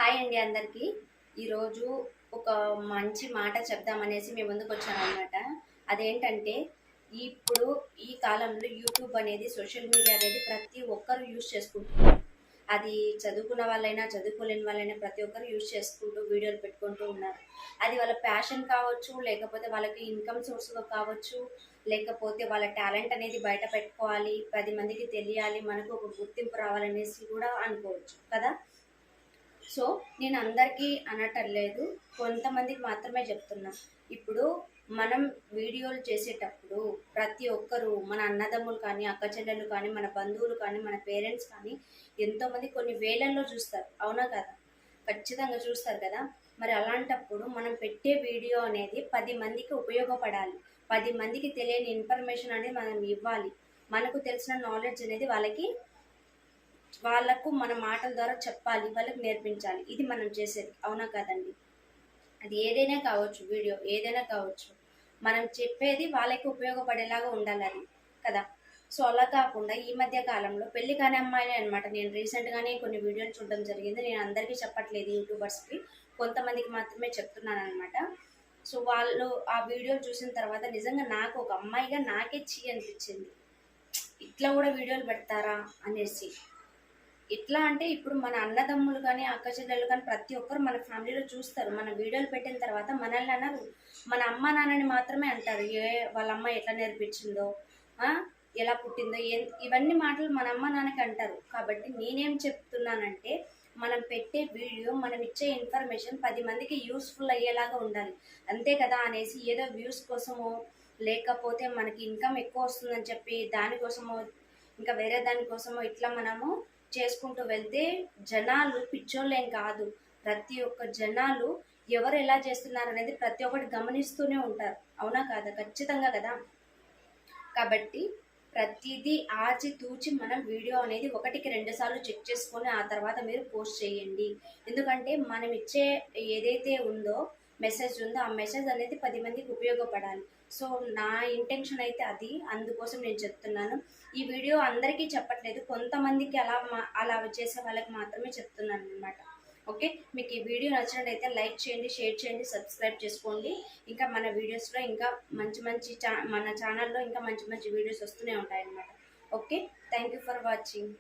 Hi అండి అందరికీ. ఈరోజు ఒక మంచి మాట చెప్దామనేసి మీ ముందుకు వచ్చానమాట. అదేంటంటే ఇప్పుడు ఈ కాలంలో యూట్యూబ్ అనేది సోషల్ మీడియా అనేది ప్రతి ఒక్కరు యూజ్ చేసుకుంటున్నారు. అది చదువుకున్న వాళ్ళైనా చదువుకోలేని వాళ్ళైనా ప్రతి ఒక్కరు యూజ్ చేసుకుంటూ వీడియోలు పెట్టుకుంటూ ఉన్నారు. అది వాళ్ళ ప్యాషన్ కావచ్చు, లేకపోతే వాళ్ళకి ఇన్కమ్ సోర్స్గా కావచ్చు, లేకపోతే వాళ్ళ టాలెంట్ అనేది బయట పెట్టుకోవాలి, 10 మందికి తెలియాలి, మనకు ఒక గుర్తింపు రావాలనేసి కూడా అనుకోవచ్చు కదా. సో నేను అందరికీ అనటలేదు, కొంతమందికి మాత్రమే చెప్తున్నా. ఇప్పుడు మనం వీడియోలు చేసేటప్పుడు ప్రతి ఒక్కరు మన అన్నదమ్ములు కానీ, అక్క చెల్లెలు కానీ, మన బంధువులు కానీ, మన పేరెంట్స్ కానీ ఎంతోమంది కొన్ని వేలల్లో చూస్తారు, అవునా కదా? ఖచ్చితంగా చూస్తారు కదా. మరి అలాంటప్పుడు మనం పెట్టే వీడియో అనేది 10 మందికి ఉపయోగపడాలి, 10 మందికి తెలియని ఇన్ఫర్మేషన్ అనేది మనం ఇవ్వాలి, మనకు తెలిసిన నాలెడ్జ్ అనేది వాళ్ళకు మన మాటల ద్వారా చెప్పాలి, వాళ్ళకి నేర్పించాలి. ఇది మనం చేసేది, అవునా కదండి? అది ఏదైనా కావచ్చు, వీడియో ఏదైనా కావచ్చు, మనం చెప్పేది వాళ్ళకి ఉపయోగపడేలాగా ఉండాలి అది కదా. సో అలా కాకుండా ఈ మధ్య కాలంలో పెళ్లి కాని అమ్మాయిలే అనమాట. నేను రీసెంట్గానే కొన్ని వీడియోలు చూడడం జరిగింది. నేను అందరికీ చెప్పట్లేదు, యూట్యూబర్స్కి కొంతమందికి మాత్రమే చెప్తున్నాను అనమాట. సో వాళ్ళు ఆ వీడియోలు చూసిన తర్వాత నిజంగా నాకు ఒక అమ్మాయిగా నాకే చీ అనిపించింది, ఇట్లా కూడా వీడియోలు పెడతారా అనేసి. ఎట్లా అంటే ఇప్పుడు మన అన్నదమ్ములు కానీ, అక్క చెల్లెలు కానీ ప్రతి ఒక్కరు మన ఫ్యామిలీలో చూస్తారు. మన వీడియోలు పెట్టిన తర్వాత మనల్ని అనరు, మన అమ్మ నాన్నని మాత్రమే అంటారు. వాళ్ళ అమ్మ ఎట్లా నేర్పించిందో, ఎలా పుట్టిందో, ఇవన్నీ మాటలు మన అమ్మ నాన్నకి అంటారు. కాబట్టి నేనేం చెప్తున్నానంటే, మనం పెట్టే వీడియో, మనం ఇచ్చే ఇన్ఫర్మేషన్ 10 మందికి యూస్ఫుల్ అయ్యేలాగా ఉండాలి, అంతే కదా. అనేసి ఏదో వ్యూస్ కోసమో, లేకపోతే మనకి ఇన్కమ్ ఎక్కువ వస్తుందని చెప్పి దానికోసమో, ఇంకా వేరే దానికోసమో ఇట్లా మనము చేసుకుంటూ వెళ్తే జనాలు పిచ్చోళ్ళేం కాదు. ప్రతి ఒక్క జనాలు ఎవరు ఎలా చేస్తున్నారు అనేది ప్రతి ఒక్కటి గమనిస్తూనే ఉంటారు, అవునా కాదా? ఖచ్చితంగా కదా. కాబట్టి ప్రతిదీ ఆచితూచి మనం వీడియో అనేది 1కి 2 సార్లు చెక్ చేసుకొని ఆ తర్వాత మీరు పోస్ట్ చేయండి. ఎందుకంటే మనం ఇచ్చే ఏదైతే ఉందో మెసేజ్ ఉందో ఆ మెసేజ్ అనేది 10 మందికి ఉపయోగపడాలి. సో నా ఇంటెన్షన్ అయితే అది, అందుకోసం నేను చెప్తున్నాను. ఈ వీడియో అందరికీ చెప్పట్లేదు, కొంతమందికి అలా చేసే వాళ్ళకి మాత్రమే చెప్తున్నాను అనమాట. ఓకే, మీకు ఈ వీడియో నచ్చినట్లయితే లైక్ చేయండి, షేర్ చేయండి, సబ్స్క్రైబ్ చేసుకోండి. ఇంకా మన వీడియోస్లో ఇంకా మన ఛానల్లో ఇంకా మంచి మంచి వీడియోస్ వస్తూనే ఉంటాయన్నమాట. Okay, thank you for watching.